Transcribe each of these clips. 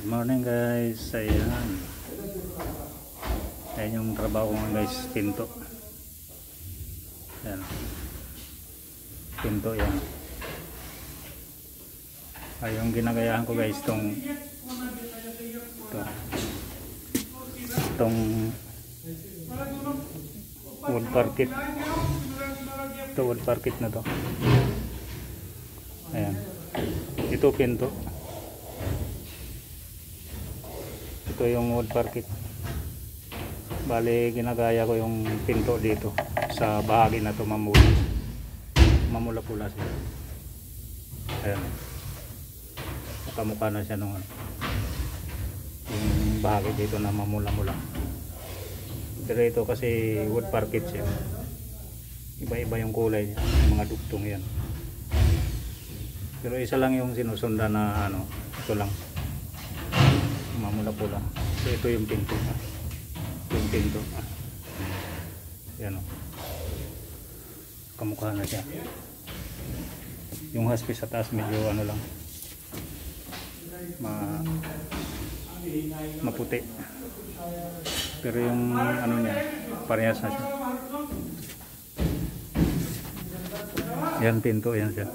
Morning guys, ayan. Ayan yung trabaho ko guys, pinto. Ayan. Pinto yan. Ay yung ginagayahan ko guys, itong wood parquet. Ito wood parquet na to. Ayan. Ito pinto. Ito yung wood parquet. Bali ginagaya ko yung pinto dito sa bahagi na to, mamula pula siya. Ayan. Kamukha na siya nung yung bahagi dito na mamula-mula. Pero ito kasi wood parquet siya. Iba-iba yung kulay niya, yung mga duktong yan. Pero isa lang yung sinusundan na ito lang. Mamula pula. So ito yung pinto. Yung pinto. Yan o. Kamukha na siya. Yung haspis sa taas medyo lang. Maputi. Pero yung niya parehas na siya. Yan pinto, yan siya. Yan.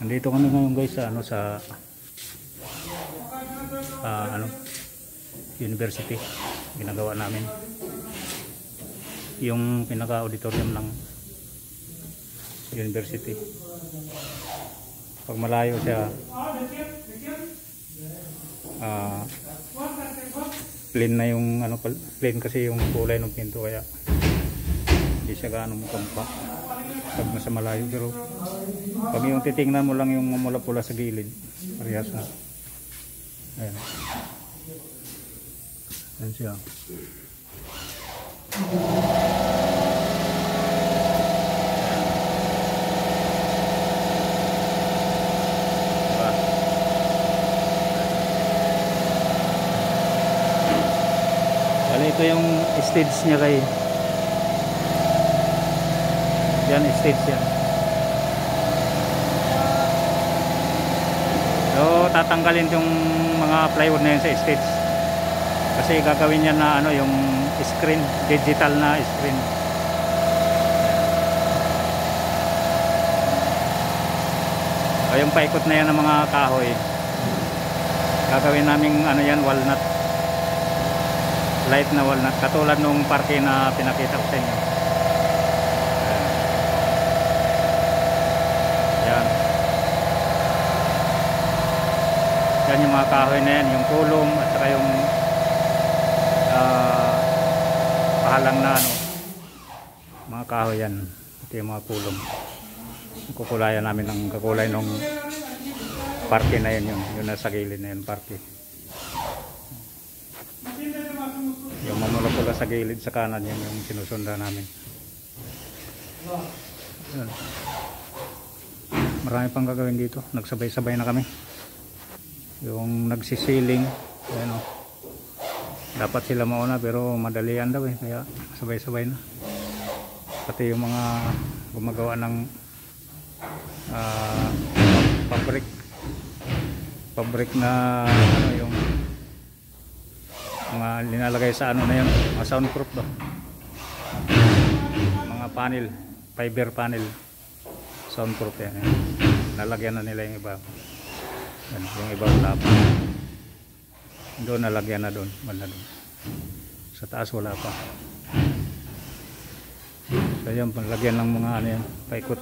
Nandito kami ngayon guys sa university. Ginagawa namin yung pinaka-auditorium ng university. Pag malayo siya plain na yung plain kasi yung kulay ng pinto, kaya hindi siya gaano compact pag nasa malayo. Pero pag yung titingnan mo lang yung mamula-pula sa gilid, parehas na. Ayan. Ayan siya. Ito yung stage niya kay yan, stage yan. So tatanggalin yung mga plywood na yun sa stage kasi gagawin niya na yung screen, digital na screen. So yung paikot na yan ng mga kahoy gagawin naming yan, walnut, light na walnut, katulad nung parke na pinakita ko sa inyo. Yan. Yan yung mga kahoy na yan, yung kulong at saka yung pahalang na mga kahoy yan. Ito yung mga kulong. Kukulayan namin ng kakulay nung parke na yan, yung nasa gilid na yan, parke. Yung mamula-pula sa gilid sa kanan, yan yung sinusundan namin. Yan. Marami pang gagawin dito. Nagsabay-sabay na kami. Yung nagsisiling, ayan o. Dapat sila mauna pero madalian daw kaya sabay-sabay na. Pati yung mga gumagawa ng pabrik na yung mga linalagay sa na yun, mga soundproof ba, mga panel, fiber panel, soundproof yan. Nalagyan na nila yung iba. Yan, yung iba wala pa doon, nalagyan na doon, wala doon sa taas, wala pa. So yan, panlagyan ng mga yan, paikot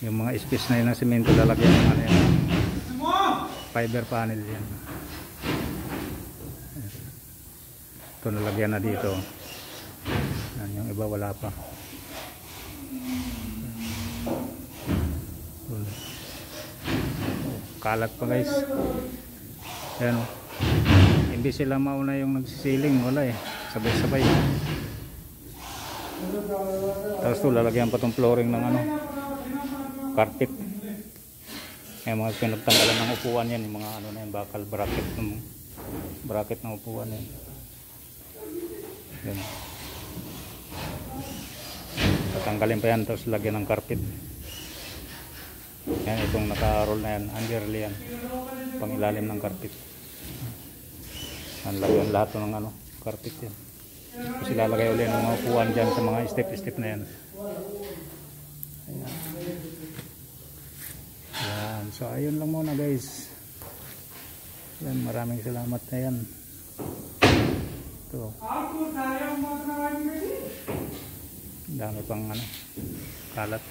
yung mga space na yun ng semento, lalagyan ng yan, fiber panel yan. Ito nalagyan na dito. Yan, yung iba wala pa. Kalat pa guys. Yan. Hindi sila mauna yung nagsisiling, wala sabay-sabay. Tapos ito lalagyan pa tong flooring ng carpet. Yung mga pinagtanggalan ng upuan yan, yung mga na yan, bakal bracket ng upuan yan. Yan. Tatanggalin pa yan, tapos lagyan ng carpet. Yan, itong naka-roll na yan, underlay yan, pang ilalim ng carpet. Lagyan lahat ng ano, carpet yan. Tapos ilalagay ulit ng mga upuan dyan sa mga step-step na yan. Ayan. Ayan. So ayun lang muna guys. Yan, maraming salamat na yan. Ito. Dami pang ano, kalat.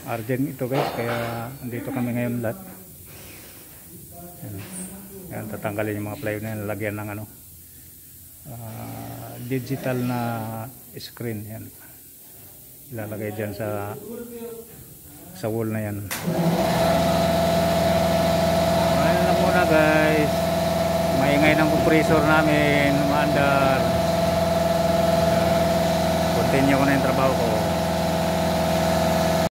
Argent ito guys, kaya andito kami ngayon lahat. Ayan. Ayan, tatanggalin yung mga plywood na yan, lalagyan ng ano, digital na screen. Yan, ilalagay dyan sa wall na yan. Ayun na muna guys, maingay ng compressor namin, umaandar. Continue ko na yung trabaho ko.